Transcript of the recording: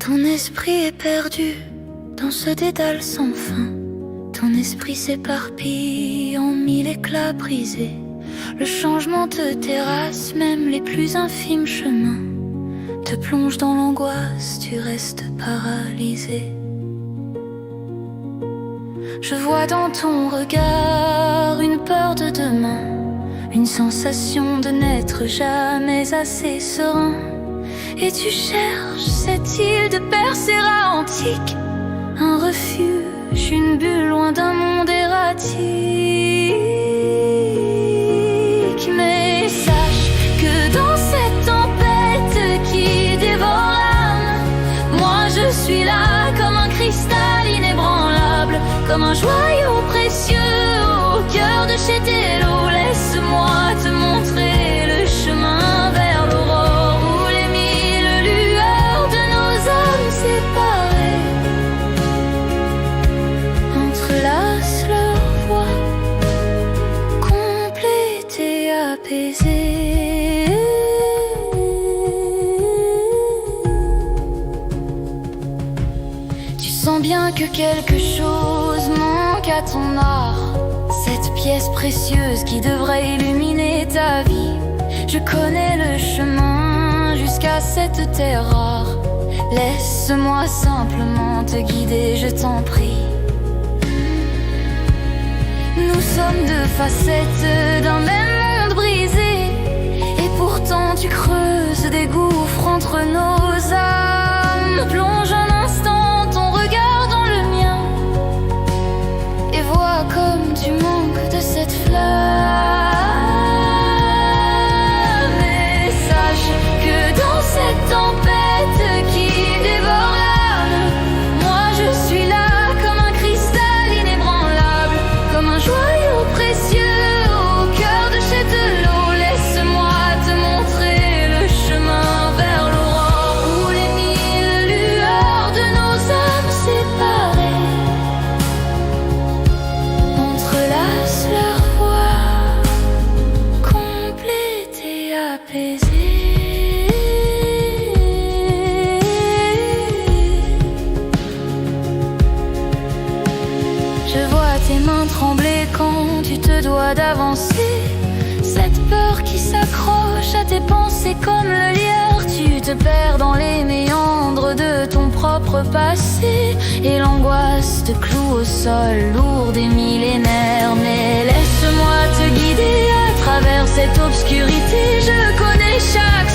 Ton esprit est perdu dans ce dédale sans fin. Ton esprit s'éparpille en mille éclats brisés. Le changement te terrasse, même les plus infimes chemins te plongent dans l'angoisse, tu restes paralysé. Je vois dans ton regard une peur de demain, une sensation de n'être jamais assez serein. Et tu cherches cette île de Perséra antique, un refuge, une bulle loin d'un monde erratique. Mais sache que dans cette tempête qui dévore l'âme, moi je suis là comme un cristal inébranlable, comme un joyau précieux au cœur de chez Télo. Laisse-moi te montrer le chemin vers l'aurore où les mille lueurs de nos âmes séparées entrelacent leurs voix, complètes et apaisées. Tu sens bien que quelque chose manque à ton art, cette pièce précieuse qui devrait illuminer ta vie. Je connais le chemin jusqu'à cette terre rare. Laisse-moi simplement te guider, je t'en prie. Nous sommes deux facettes d'un même monde brisé, et pourtant tu creuses des gouffres entre nos âmes. Plonge un instant ton regard dans le mien et vois comme tu manques de cette flamme. Et sache que dans cette tempête qui dévore l'âme, moi je suis là comme un cristal inébranlable, comme un joyau précieux au cœur de chez Télo. Laisse-moi te montrer le chemin vers l'aurore où les mille lueurs de nos âmes séparées entrelacent leurs voix, complètes et apaisées. Je vois tes mains trembler quand tu te dois d'avancer, cette peur qui s'accroche à tes pensées comme le lierre. Tu te perds dans les méandres de ton propre passé, et l'angoisse te cloue au sol, lourd des millénaires. Mais laisse-moi te guider à travers cette obscurité, je connais chaque